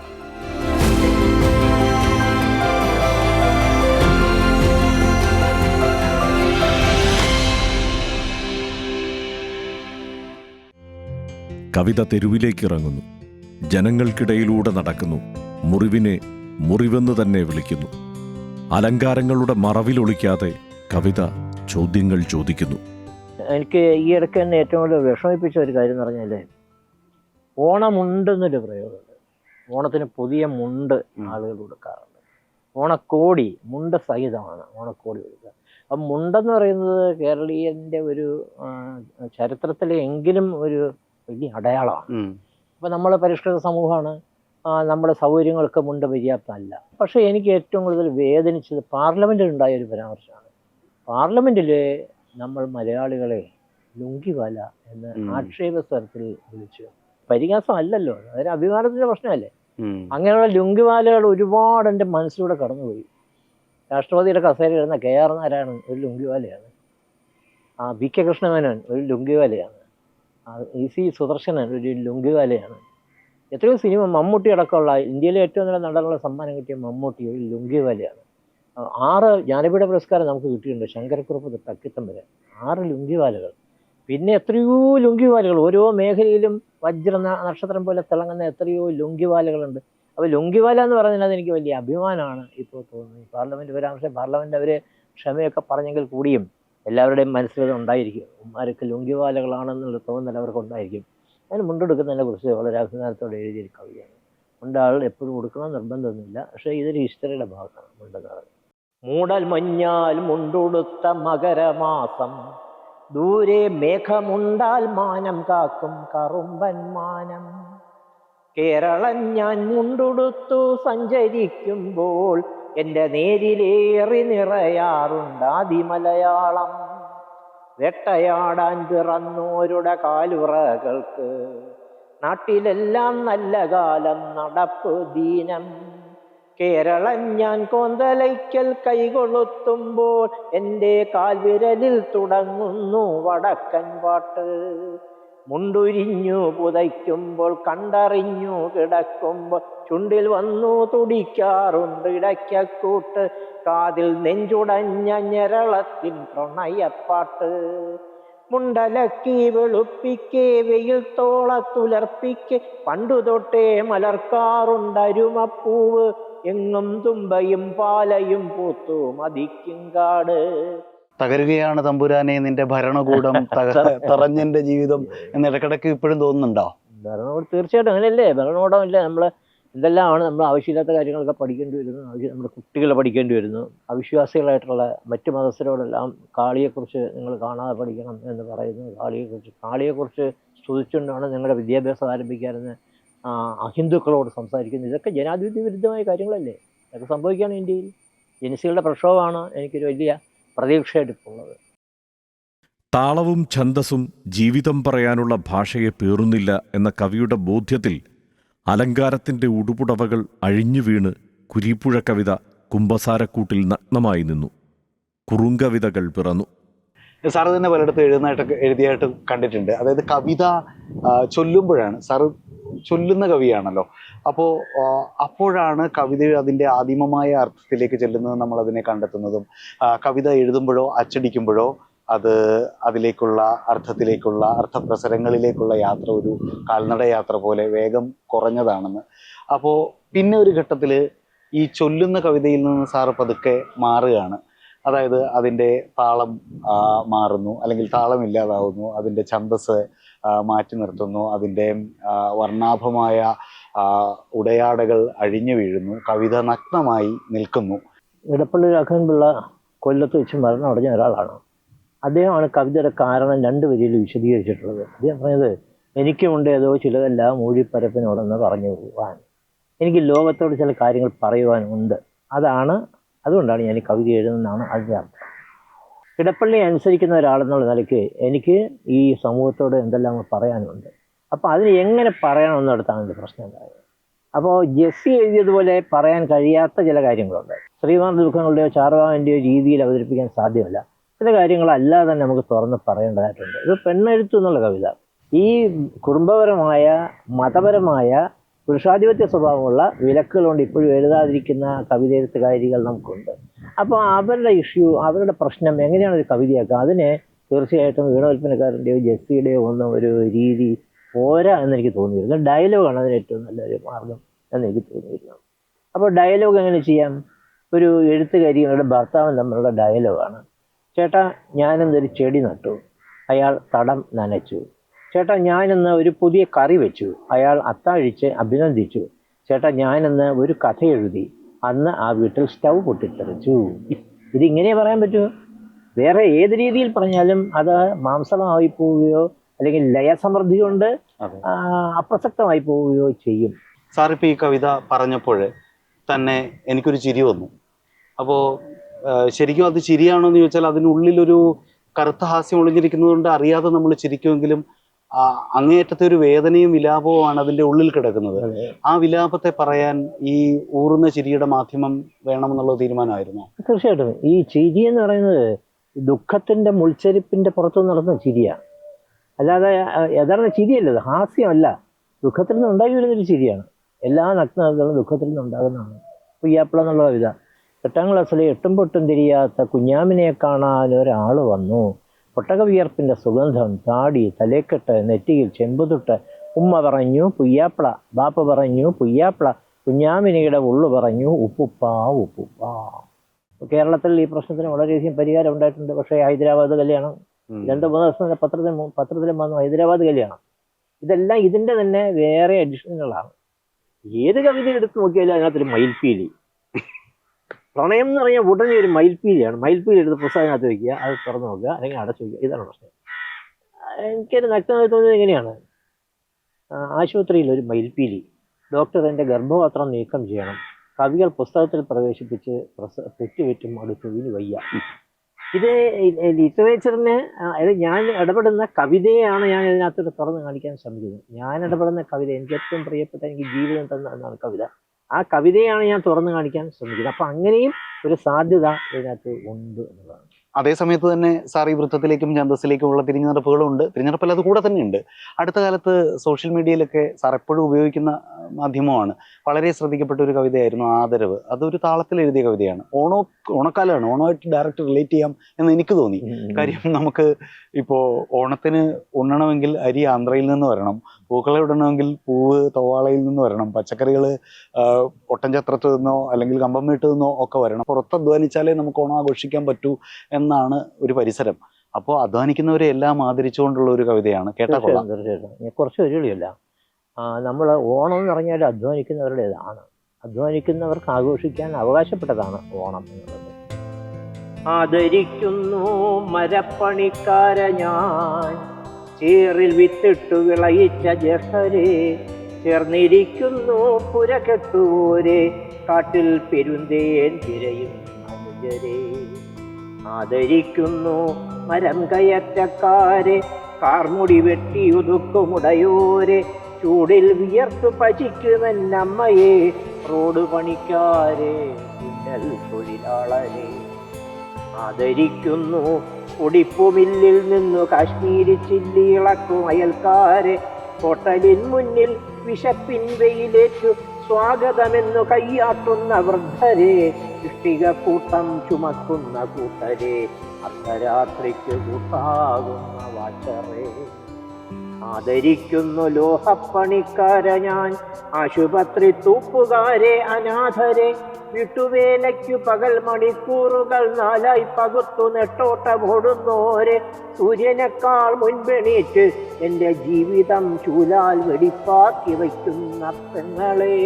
കവിത തെരുവിലേക്ക് ഇറങ്ങുന്നു. ജനങ്ങൾക്കിടയിലൂടെ നടക്കുന്നു. മുറിവിനെ മുറിവെന്ന് തന്നെ വിളിക്കുന്നു. അലങ്കാരങ്ങളുടെ മറവിലൊളിക്കാതെ കവിത ചോദ്യങ്ങൾ ചോദിക്കുന്നു. എനിക്ക് ഈ ഇടയ്ക്ക് തന്നെ ഏറ്റവും കൂടുതൽ വിഷമിപ്പിച്ച ഒരു കാര്യം എന്ന് പറഞ്ഞാൽ, ഓണമുണ്ടെന്നൊരു പ്രയോഗമുണ്ട്. ഓണത്തിന് പുതിയ മുണ്ട് ആളുകൾ കൊടുക്കാറുണ്ട്. ഓണക്കോടി മുണ്ട് സഹിതമാണ് ഓണക്കോടി കൊടുക്കുക. അപ്പം മുണ്ടെന്ന് പറയുന്നത് കേരളീയൻ്റെ ഒരു ചരിത്രത്തിലെ എങ്കിലും ഒരു വലിയ അടയാളമാണ്. അപ്പം നമ്മൾ പരിഷ്കൃത സമൂഹമാണ്, നമ്മുടെ സൗകര്യങ്ങൾക്ക് മുണ്ട് പര്യാപ്തമല്ല. പക്ഷേ എനിക്ക് ഏറ്റവും കൂടുതൽ വേദനിച്ചത് പാർലമെൻറ്റിലുണ്ടായ ഒരു പരാമർശമാണ്. പാർലമെൻറ്റിൽ നമ്മൾ മലയാളികളെ ലുങ്കിവാല എന്ന് ആക്ഷേപ സ്വരത്തിൽ വിളിച്ചു. പരിഹാസം അല്ലല്ലോ, അതൊരു അഭിമാനത്തിൻ്റെ പ്രശ്നമല്ലേ. അങ്ങനെയുള്ള ലുങ്കിവാലകൾ ഒരുപാട് എൻ്റെ മനസ്സിലൂടെ കടന്നുപോയി. രാഷ്ട്രപതിയുടെ കസേരയിൽ ഇരുന്ന KR നാരായണൻ ഒരു ലുങ്കിവാലയാണ്. VK കൃഷ്ണമേനോൻ ഒരു ലുങ്കിവാലയാണ്. EC സുദർശനൻ ഒരു ലുങ്കിവാലയാണ്. എത്രയോ സിനിമ, മമ്മൂട്ടി അടക്കമുള്ള ഇന്ത്യയിലെ ഏറ്റവും നല്ല നടനുള്ള സമ്മാനം കിട്ടിയ മമ്മൂട്ടി ഒരു ലുങ്കിവാലയാണ്. 6 ജ്ഞാനപീഠ പുരസ്കാരം നമുക്ക് കിട്ടിയിട്ടുണ്ട്, ശങ്കരക്കുറുപ്പ് തൊട്ട് അക്കിത്തം വരെ. 6 ലുങ്കിവാലകൾ. പിന്നെ എത്രയോ ലുങ്കിവാലകൾ, ഓരോ മേഖലയിലും വജ്ര നക്ഷത്രം പോലെ തിളങ്ങുന്ന എത്രയോ ലുങ്കിവാലകളുണ്ട്. അപ്പോൾ ലുങ്കിവാല എന്ന് പറയുന്നത് എനിക്ക് വലിയ അഭിമാനമാണ് ഇപ്പോൾ തോന്നുന്നത്. പാർലമെൻറ്റ് പരാമർശം, പാർലമെൻറ്റ് അവർ ക്ഷമയൊക്കെ പറഞ്ഞെങ്കിൽ കൂടിയും എല്ലാവരുടെയും മനസ്സിലത് ഉണ്ടായിരിക്കും. ഉമ്മാരൊക്കെ ലുങ്കിവാലകളാണെന്നുള്ള തോന്നൽ അവർക്കുണ്ടായിരിക്കും. അതിന് മുണ്ടെടുക്കുന്നതിനെ കുറിച്ച് വളരെ അഭിമാനത്തോടെ എഴുതിയൊരു കവിതയാണ്. മുണ്ടാൾ എപ്പോഴും കൊടുക്കണം നിർബന്ധമൊന്നുമില്ല, പക്ഷേ ഇതൊരു ഹിസ്റ്ററിയുടെ ഭാഗമാണ് മുണ്ടെന്നത്. മൂടൽ മഞ്ഞാൽ മുണ്ടുടുത്ത മകരമാസം, ദൂരെ മേഘമുണ്ടാൽ മാനം കാക്കും കറുമ്പൻ മാനം. കേരളം ഞാൻ മുണ്ടുടുത്തു സഞ്ചരിക്കുമ്പോൾ എൻ്റെ നേരിലേറി നിറയാറുണ്ട് ആദിമലയാളം. വേട്ടയാടാൻ പിറന്നോരുടെ കാലുറകൾക്ക് നാട്ടിലെല്ലാം നല്ല കാലം നടപ്പ് ദീനം. കേരളം ഞാൻ കോന്തലയ്ക്കൽ കൈകൊളുത്തുമ്പോൾ എൻ്റെ കാൽവിരലിൽ തുടങ്ങുന്നു വടക്കൻ പാട്ട്. മുണ്ടുരിഞ്ഞു പുതയ്ക്കുമ്പോൾ കണ്ടറിഞ്ഞു കിടക്കുമ്പോൾ ചുണ്ടിൽ വന്നു തുടിക്കാറുണ്ട് ഇടയ്ക്കൂട്ട്. കാതിൽ നെഞ്ചുടഞ്ഞ ഞരളത്തിൻ പ്രണയപ്പാട്ട്. മുണ്ടലക്കി വെളുപ്പിക്കെ വെയിൽ തോളത്തുലർപ്പിക്കെ പണ്ടു തൊട്ടേ മലർക്കാറുണ്ടരുമപ്പൂവ്. എങ്ങും തുമ്പയും പാലയും പൂത്തു മതിക്കും കാട്. തകരുകയാണ് തമ്പുരാനെ നിന്റെ ഭരണകൂടം, തറഞ്ഞെന്റെ ജീവിതം എന്ന് ഇടക്കിടക്ക് ഇപ്പോഴും തോന്നുന്നുണ്ടോ? ഭരണകൂടം തീർച്ചയായിട്ടും അങ്ങനെയല്ലേ. ഭരണകൂടമില്ല, നമ്മൾ എന്തെല്ലാമാണ് നമ്മൾ ആവശ്യമില്ലാത്ത കാര്യങ്ങളൊക്കെ പഠിക്കേണ്ടി വരുന്നു. നമ്മുടെ കുട്ടികൾ പഠിക്കേണ്ടി വരുന്നു. അവിശ്വാസികളായിട്ടുള്ള മറ്റു മതസ്ഥരോടെല്ലാം കാളിയെക്കുറിച്ച് നിങ്ങൾ കാണാതെ പഠിക്കണം എന്ന് പറയുന്നു. കാളിയെക്കുറിച്ച് സ്തുതിച്ചുകൊണ്ടാണ് നിങ്ങളുടെ വിദ്യാഭ്യാസം ആരംഭിക്കാനെന്ന് അഹിന്ദുക്കളോട് സംസാരിക്കുന്നു. ഇതൊക്കെ ജനാധിപത്യ വിരുദ്ധമായ കാര്യങ്ങളല്ലേ. ഇതൊക്കെ സംഭവിക്കുകയാണ് ഇന്ത്യയിൽ. ജനസികളുടെ പ്രക്ഷോഭമാണ് എനിക്കൊരു വലിയ പ്രതീക്ഷയായിട്ടിപ്പുള്ളത്. താളവും ഛന്ദസ്സും ജീവിതം പറയാനുള്ള ഭാഷയെ പേറുന്നില്ല എന്ന കവിയുടെ ബോധ്യത്തിൽ അലങ്കാരത്തിൻ്റെ ഉടുപുടവകൾ അഴിഞ്ഞു വീണ് കുരീപ്പുഴ കവിത കുമ്പസാരക്കൂട്ടിൽ നഗ്നമായി നിന്നു. കുറുങ്കവിതകൾ പിറന്നു. സാറ് തന്നെ പലയിടത്തും എഴുതിയായിട്ട് കണ്ടിട്ടുണ്ട്. അതായത് കവിത ചൊല്ലുമ്പോഴാണ്, സാറ് ചൊല്ലുന്ന കവിയാണല്ലോ, അപ്പോഴാണ് കവിത അതിൻ്റെ ആദിമമായ അർത്ഥത്തിലേക്ക് ചെല്ലുന്നത്, നമ്മൾ അതിനെ കണ്ടെത്തുന്നതും. കവിത എഴുതുമ്പോഴോ അച്ചടിക്കുമ്പോഴോ അതിലേക്കുള്ള അർത്ഥത്തിലേക്കുള്ള അർത്ഥപ്രസരങ്ങളിലേക്കുള്ള യാത്ര ഒരു കാൽനട യാത്ര പോലെ വേഗം കുറഞ്ഞതാണെന്ന്. അപ്പോൾ പിന്നെ ഒരു ഘട്ടത്തിൽ ഈ ചൊല്ലുന്ന കവിതയിൽ നിന്ന് സാറ് പതുക്കെ മാറുകയാണ്. അതായത് അതിൻ്റെ താളം മാറുന്നു, അല്ലെങ്കിൽ താളം ഇല്ലാതാവുന്നു, അതിൻ്റെ ഛന്ദസ് മാറ്റി നിർത്തുന്നു, അതിൻ്റെ വർണ്ണാഭമായ ഉടയാടകൾ അഴിഞ്ഞു വീഴുന്നു, കവിത നഗ്നമായി നിൽക്കുന്നു. ഇടപ്പള്ളി രാഘവൻപിള്ള കൊല്ലത്ത് വെച്ച് മരണമടഞ്ഞ ഒരാളാണ്. അദ്ദേഹമാണ് കവിതയുടെ കാരണം 2 വരിയിൽ വിശദീകരിച്ചിട്ടുള്ളത്. അദ്ദേഹം പറഞ്ഞത്, എനിക്കുമുണ്ട് ഏതോ ചിലതെല്ലാം ഊഴിപ്പരപ്പിനോടെന്ന് പറഞ്ഞു പോകാൻ. എനിക്ക് ലോകത്തോട് ചില കാര്യങ്ങൾ പറയുവാനുണ്ട്. അതുകൊണ്ടാണ് ഞാൻ ഈ കവിത എഴുതുന്നതാണ് അതിൻ്റെ അർത്ഥം. ഇടപ്പള്ളി അനുസരിക്കുന്ന ഒരാളെന്നുള്ള നിലയ്ക്ക് എനിക്ക് ഈ സമൂഹത്തോട് എന്തെല്ലാം പറയാനുണ്ട്. അപ്പോൾ അതിന് എങ്ങനെ പറയണമെന്നിടത്താണ് എൻ്റെ പ്രശ്നം ഉണ്ടായത്. അപ്പോൾ ജെസ്സി എഴുതിയതുപോലെ പറയാൻ കഴിയാത്ത ചില കാര്യങ്ങളുണ്ട്. ശ്രീമാൻ ദുഃഖങ്ങളുടെയോ ചാർവാകൻ്റെയോ രീതിയിൽ അവതരിപ്പിക്കാൻ സാധ്യമല്ല. ചില കാര്യങ്ങളല്ലാതെ തന്നെ നമുക്ക് തുറന്ന് പറയേണ്ടതായിട്ടുണ്ട്. ഇത് പെണ്ണെഴുത്തു എന്നുള്ള കവിത ഈ കുടുംബപരമായ മതപരമായ പുരുഷാധിപത്യ സ്വഭാവമുള്ള വിലക്കുകൾ കൊണ്ട് ഇപ്പോഴും എഴുതാതിരിക്കുന്ന കവിത എഴുത്തുകാരികൾ നമുക്കുണ്ട്. അപ്പോൾ അവരുടെ ഇഷ്യൂ, അവരുടെ പ്രശ്നം എങ്ങനെയാണ് ഒരു കവിതയാക്കുക, അതിന് തീർച്ചയായിട്ടും വീണോൽപ്പനക്കാരൻ്റെയോ ജെസ്സിയുടെയോ ഒന്നും ഒരു രീതി പോരാ എന്നെനിക്ക് തോന്നിയിരുന്നു. ഡയലോഗാണ് അതിന് ഏറ്റവും നല്ലൊരു മാർഗം എന്നെനിക്ക് തോന്നിയിരുന്നു. അപ്പോൾ ഡയലോഗ് എങ്ങനെ ചെയ്യാം? ഒരു എഴുത്തുകാരിയുടെ ഭർത്താവും തമ്മിലുള്ള ഡയലോഗാണ്. ചേട്ടാ, ഞാനിന്നൊരു ചെടി നട്ടു, അയാൾ തടം നനച്ചു. ചേട്ടാ, ഞാനിന്ന് ഒരു പുതിയ കറി വെച്ചു, അയാൾ അത്താഴിച്ച് അഭിനന്ദിച്ചു. ചേട്ടാ, ഞാനിന്ന് ഒരു കഥ എഴുതി, അന്ന് ആ വീട്ടിൽ സ്റ്റൗ പൊട്ടിത്തെറിച്ചു. ഇതിങ്ങനെ പറയാൻ പറ്റുമോ? വേറെ ഏത് രീതിയിൽ പറഞ്ഞാലും അത് മാംസളമായി പോവുകയോ അല്ലെങ്കിൽ ലയസമൃദ്ധി കൊണ്ട് അപ്രസക്തമായി പോവുകയോ ചെയ്യും. സാറിപ്പോൾ ഈ കവിത പറഞ്ഞപ്പോൾ തന്നെ എനിക്കൊരു ചിരി വന്നു. അപ്പോൾ ശരിക്കും അത് ചിരിയാണോ എന്ന് ചോദിച്ചാൽ അതിനുള്ളിലൊരു കറുത്ത ഹാസ്യം ഒളിഞ്ഞിരിക്കുന്നതുകൊണ്ട് അറിയാതെ നമ്മൾ ചിരിക്കുമെങ്കിലും അങ്ങേയറ്റത്തെ ഒരു വേദനയും വിലാപവുമാണ് അതിൻ്റെ ഉള്ളിൽ കിടക്കുന്നത്. ആ വിലാപത്തെ പറയാൻ ഈ ഊറുന്ന ചിരിയുടെ മാധ്യമം വേണമെന്നുള്ള തീരുമാനമായിരുന്നു. തീർച്ചയായിട്ടും ഈ ചിരി എന്ന് പറയുന്നത് ദുഃഖത്തിൻ്റെ മുൾച്ചെരിപ്പിൻ്റെ പുറത്തു നടന്ന ചിരിയാണ്, അല്ലാതെ യഥാർത്ഥ ചിരിയല്ലത്, ഹാസ്യമല്ല. ദുഃഖത്തിൽ നിന്ന് ഉണ്ടായി വരുന്നൊരു ചിരിയാണ്. എല്ലാ നഗ്നതകളും ദുഃഖത്തിൽ നിന്ന് ഉണ്ടാകുന്നതാണ്. പുയ്യാപ്പിള എന്നുള്ള കവിത, 8ാം ക്ലാസ്സിലെ എട്ടും പൊട്ടും തിരിയാത്ത കുഞ്ഞാമിനെ കാണാൻ ഒരാൾ വന്നു. പൊട്ടക വിയർപ്പിൻ്റെ സുഗന്ധം, താടി, തലേക്കെട്ട്, നെറ്റിയിൽ ചെമ്പുതൊട്ട്. ഉമ്മ പറഞ്ഞു പുയ്യാപ്പിള, ബാപ്പ പറഞ്ഞു പുയ്യാപ്പിള, കുഞ്ഞാമിനിയുടെ ഉള്ളു പറഞ്ഞു ഉപ്പുപ്പ ഉപ്പുപ്പ. കേരളത്തിൽ ഈ പ്രശ്നത്തിന് വളരെയധികം പരിഹാരം ഉണ്ടായിട്ടുണ്ട്. പക്ഷേ ഹൈദരാബാദ് കല്യാണം 2-3 ദിവസം പത്രത്തിലും വന്നു, ഹൈദരാബാദ് കല്യാണം. ഇതെല്ലാം ഇതിൻ്റെ തന്നെ വേറെ അഡിഷനുകളാണ്. ഏത് കവിത എടുത്ത് നോക്കിയാലും അതിനകത്തൊരു മയിൽപ്പീലി. പ്രണയം എന്ന് പറഞ്ഞാൽ ഉടനെ ഒരു മയിൽപ്പീലിയാണ്. മയിൽപ്പീലി എടുത്ത് പുസ്തകത്തിനകത്ത് വയ്ക്കുക, അത് തുറന്നു നോക്കുക, അല്ലെങ്കിൽ അടച്ചു വയ്ക്കുക. ഇതാണ് പ്രശ്നം. എനിക്കൊരു നഗ്നമായി തോന്നിയത് എങ്ങനെയാണ്? ആശുപത്രിയിൽ ഒരു മയിൽപ്പീലി, ഡോക്ടർ എൻ്റെ ഗർഭപാത്രം നീക്കം ചെയ്യണം, കവികൾ പുസ്തകത്തിൽ പ്രവേശിപ്പിച്ച് പെറ്റുപറ്റും അടുത്ത് ഇനി വയ്യ. ഇത് ലിറ്ററേച്ചറിന് ഞാൻ ഇടപെടുന്ന കവിതയാണ് ഞാൻ ഇതിനകത്തോട്ട് തുറന്ന് കാണിക്കാൻ ശ്രമിക്കുന്നത്. ഞാൻ ഇടപെടുന്ന കവിത, എനിക്ക് ഏറ്റവും പ്രിയപ്പെട്ട, എനിക്ക് ജീവിതം തന്ന എന്നാണ് കവിത. ആ കവിതയാണ് ഞാൻ തുറന്ന് കാണിക്കാൻ ശ്രമിക്കുന്നത്. അപ്പം അങ്ങനെയും ഒരു സാധ്യത ഇതിനകത്ത് ഉണ്ട് എന്നുള്ളതാണ്. അതേസമയത്ത് തന്നെ സാർ ഈ വൃത്തത്തിലേക്കും ഛന്ദസ്സിലേക്കുമുള്ള തിരഞ്ഞെടുപ്പുകളുണ്ട്. തിരഞ്ഞെടുപ്പല്ല, അത് കൂടെ തന്നെയുണ്ട്. അടുത്ത കാലത്ത് സോഷ്യൽ മീഡിയയിലൊക്കെ സാർ എപ്പോഴും ഉപയോഗിക്കുന്ന മാധ്യമമാണ്. വളരെ ശ്രദ്ധിക്കപ്പെട്ട ഒരു കവിതയായിരുന്നു ആദരവ്. അതൊരു താളത്തിൽ എഴുതിയ കവിതയാണ്. ഓണക്കാലമാണ്, ഓണമായിട്ട് ഡയറക്റ്റ് റിലേറ്റ് ചെയ്യാം എന്ന് എനിക്ക് തോന്നി. കാര്യം നമുക്ക് ഇപ്പോൾ ഓണത്തിന് ഉണ്ണണമെങ്കിൽ അരി ആന്ധ്രയിൽ നിന്ന് വരണം, പൂക്കളെ ഇടണമെങ്കിൽ പൂവ് തവാളയിൽ നിന്ന് വരണം, പച്ചക്കറികൾ ഒട്ടൻചത്രത്ത് നിന്നോ അല്ലെങ്കിൽ കമ്പംമേട്ട് നിന്നോ ഒക്കെ വരണം. പുറത്തധ്വാനിച്ചാലേ നമുക്ക് ഓണം ആഘോഷിക്കാൻ പറ്റൂ എന്നാണ് ഒരു പരിസരം. അപ്പോൾ അധ്വാനിക്കുന്നവരെ എല്ലാം ആദരിച്ചുകൊണ്ടുള്ള ഒരു കവിതയാണ്. കേട്ടാ കൊള്ളാം. തീർച്ചയായിട്ടും കുറച്ച് വരികളില്ല. നമ്മൾ ഓണം എന്ന് പറഞ്ഞാൽ അധ്വാനിക്കുന്നവരുടേതാണ്. അധ്വാനിക്കുന്നവർക്ക് ആഘോഷിക്കാൻ അവകാശപ്പെട്ടതാണ് ഓണം എന്നുള്ളത്. ആദരിക്കുന്നു മരപ്പണിക്കാരെ ഞാൻ, ചേറിൽ വിത്തിട്ടു വിളയിച്ച ജ്യേഷ്ഠരെ, ചേർന്നിരിക്കുന്നു പുര കെട്ടുവോരെ, കാട്ടിൽ പെരുന്തേൻ തിരയും അനുജരെ. ആദരിക്കുന്നു മരം കയറ്റക്കാരെ, കാർമുടി വെട്ടി ഒതുക്കുമുടയോരെ, ചൂടിൽ വിയർത്തു പചിക്കുമെന്നമ്മയെ, റോഡ് പണിക്കാരെ, തുന്നൽ തൊഴിലാളരെ. ആദരിക്കുന്നു പൊടിപ്പുമില്ലിൽ നിന്നു കാശ്മീരി ചില്ലി ഇളക്കും അയൽക്കാരെ, ഹോട്ടലിൻ മുന്നിൽ വിശപ്പിൻ വെയിലേറ്റു സ്വാഗതമെന്നു കയ്യാട്ടുന്ന വൃദ്ധരെ, ഇഷ്ടിക കൂട്ടം ചുമക്കുന്ന കൂട്ടരെ, അർദ്ധരാത്രിക്ക് കൂട്ടാകുന്ന വാച്ചറെ. ആദരിക്കുന്നു ലോഹപ്പണിക്കാരെ ഞാൻ, ആശുപത്രി തൂപ്പുകാരെ, അനാഥരെ, വിട്ടുവേലയ്ക്കു പകൽ മണിക്കൂറുകൾ 4 പകുത്തു നെട്ടോട്ടമോടുന്നോരെ, സൂര്യനേക്കാൾ മുൻപെണീറ്റ് എൻ്റെ ജീവിതം ചൂലാൽ വെടിപ്പാക്കി വയ്ക്കുന്ന പെങ്ങളെ.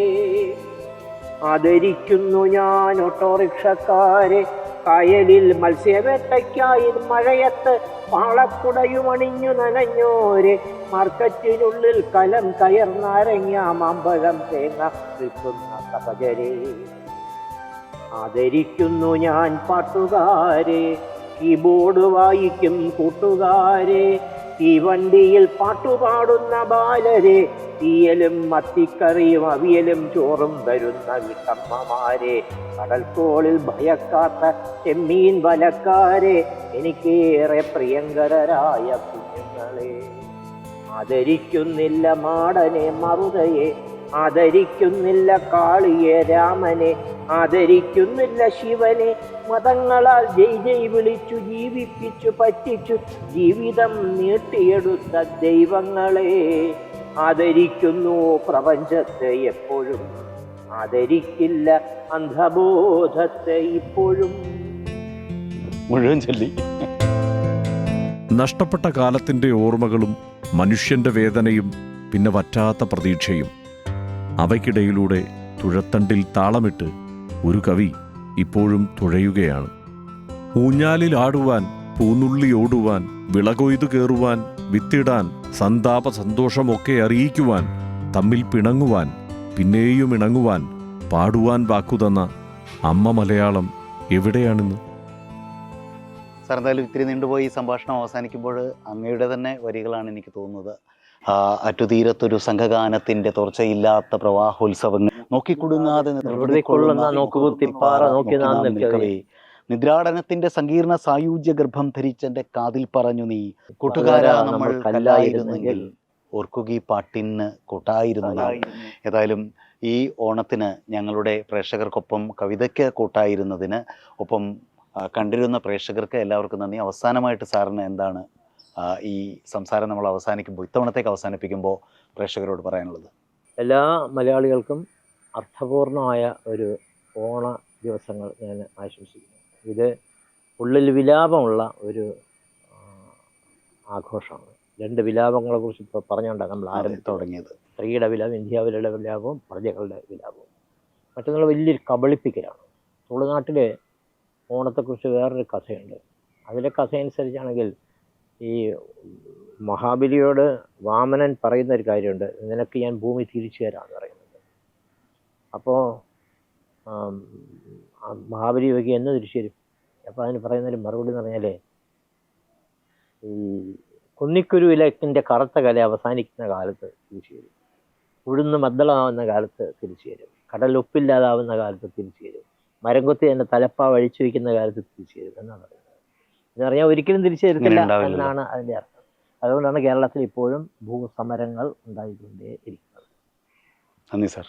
ആദരിക്കുന്നു ഞാൻ ഓട്ടോറിക്ഷക്കാരെ, കായലിൽ മത്സ്യവേട്ടയ്ക്കായി മഴയത്ത് പാളക്കുടയുമണിഞ്ഞു നനഞ്ഞോരെ, മാർക്കറ്റിനുള്ളിൽ കലം കയർ നാരങ്ങ മാമ്പഴം തേങ്ങ വിൽക്കുന്ന സഹചരെ. ആദരിക്കുന്നു ഞാൻ പാട്ടുകാരെ, കീബോർഡ് വായിക്കും കൂട്ടുകാരെ, ഈ വണ്ടിയിൽ പാട്ടുപാടുന്ന ബാലരെ, തീയലും മത്തിക്കറിയും അവിയലും ചോറും തരുന്ന വീട്ടമ്മമാരെ, കടൽക്കോളിൽ ഭയക്കാത്ത ചെമ്മീൻ വലക്കാരെ, എനിക്കേറെ പ്രിയങ്കരരായ കുഞ്ഞുങ്ങളെ, ആദരിക്കുന്നില്ല മാടനെ മറുതയെ, ആദരിക്കുന്നില്ല കാളിയെ രാമനെ, ആദരിക്കുന്നില്ല ശിവനെ, മതങ്ങളാൽ ജയ് ജയ് വിളിച്ചു ജീവിപ്പിച്ചു പറ്റിച്ചു ജീവിതം നീട്ടിയെടുത്ത ദൈവങ്ങളെ, ആദരിക്കുന്നു പ്രപഞ്ചത്തെ എപ്പോഴും, ആദരിക്കില്ല അന്ധബോധത്തെ ഇപ്പോഴും. മുഴുവൻ ചൊല്ലി. നഷ്ടപ്പെട്ട കാലത്തിൻ്റെ ഓർമ്മകളും മനുഷ്യൻ്റെ വേദനയും പിന്നെ വറ്റാത്ത പ്രതീക്ഷയും. അവയ്ക്കിടയിലൂടെ തുഴത്തണ്ടിൽ താളമിട്ട് ഒരു കവി ഇപ്പോഴും തുഴയുകയാണ്. ഊഞ്ഞാലിൽ ആടുവാൻ, പൂനുള്ളി ഓടുവാൻ, വിളകൊയ്തു കയറുവാൻ, വിത്തിടാൻ, സന്താപ സന്തോഷമൊക്കെ അറിയിക്കുവാൻ, തമ്മിൽ പിണങ്ങുവാൻ, പിന്നെയും ഇണങ്ങുവാൻ, പാടുവാൻ വാക്കുതന്ന അമ്മ മലയാളം എവിടെയാണിന്ന്? സാർ, എന്തായാലും ഇത്തിരി നീണ്ടുപോയി ഈ സംഭാഷണം അവസാനിക്കുമ്പോൾ അങ്ങയുടെ തന്നെ വരികളാണ് എനിക്ക് തോന്നുന്നത്. അറ്റുതീരത്തൊരു സംഘഗാനത്തിന്റെ തോർച്ചയില്ലാത്ത പ്രവാഹോത്സവങ്ങൾ നോക്കിക്കൊടുങ്ങാതെ നിദ്രാടനത്തിന്റെ സങ്കീർണ സായുജ്യ ഗർഭം ധരിച്ചെന്റെ കാതിൽ പറഞ്ഞു നീ, കൂട്ടുകാരാ നമ്മൾ കല്ലായിരുന്നെങ്കിൽ ഓർക്കുകി പാട്ടിന് കൂട്ടായിരുന്നു. ഏതായാലും ഈ ഓണത്തിന് ഞങ്ങളുടെ പ്രേക്ഷകർക്കൊപ്പം കവിതയ്ക്ക് കൂട്ടായിരുന്നതിന് ഒപ്പം കണ്ടിരുന്ന പ്രേക്ഷകർക്ക് എല്ലാവർക്കും നന്ദി. അവസാനമായിട്ട് സാറിന് എന്താണ് ഈ സംസാരം നമ്മൾ അവസാനിക്കുമ്പോൾ, ഇത്തവണത്തേക്ക് അവസാനിപ്പിക്കുമ്പോൾ പ്രേക്ഷകരോട് പറയാനുള്ളത്? എല്ലാ മലയാളികൾക്കും അർത്ഥപൂർണമായ ഒരു ഓണ ദിവസങ്ങൾ ഞാൻ ആശംസിക്കുന്നു. ഇത് ഉള്ളിൽ വിലാപമുള്ള ഒരു ആഘോഷമാണ്. രണ്ട് വിലാപങ്ങളെ കുറിച്ച് ഇപ്പോൾ പറഞ്ഞുകൊണ്ടാണ് നമ്മൾ ആരംഭിച്ച് തുടങ്ങിയത്. സ്ത്രീയുടെ വിലാപം, ഇന്ത്യാവിലെ വിലാപവും പ്രജകളുടെ വിലാപവും. മറ്റൊന്നുള്ള വലിയൊരു കബളിപ്പിക്കലാണ്. തുളുനാട്ടിൽ ഓണത്തെക്കുറിച്ച് വേറൊരു കഥയുണ്ട്. അതിലെ കഥയനുസരിച്ചാണെങ്കിൽ ഈ മഹാബലിയോട് വാമനൻ പറയുന്ന ഒരു കാര്യമുണ്ട്, നിനക്ക് ഞാൻ ഭൂമി തിരിച്ചു തരാമെന്ന് പറയുന്നത്. അപ്പോൾ മഹാബലി ചോദിക്കുക എന്ന് തിരിച്ചു തരും. അപ്പോൾ അതിന് പറയുന്നൊരു മറുപടി എന്ന് പറഞ്ഞാൽ, ഈ കുന്നിക്കുരുവിലക്കിൻ്റെ കറുത്ത കല അവസാനിക്കുന്ന കാലത്ത് തിരിച്ചു തരും, ഉഴുന്ന് മദ്ദളമാവുന്ന കാലത്ത് തിരിച്ചു തരും, കടലൊപ്പില്ലാതാവുന്ന കാലത്ത് തിരിച്ചു തരും, മരം കൊത്തി തന്നെ തലപ്പാ വഴിച്ചു വയ്ക്കുന്ന കാലത്ത് തിരിച്ചു തരും എന്നാണ് പറയുന്നത്. എന്ന് പറഞ്ഞാൽ ഒരിക്കലും തിരിച്ചു തരത്തില്ല എന്നാണ് അതിൻ്റെ അർത്ഥം. അതുകൊണ്ടാണ് കേരളത്തിൽ ഇപ്പോഴും ഭൂസമരങ്ങൾ ഉണ്ടായിക്കൊണ്ടേ ഇരിക്കുന്നത്. നന്ദി സാർ.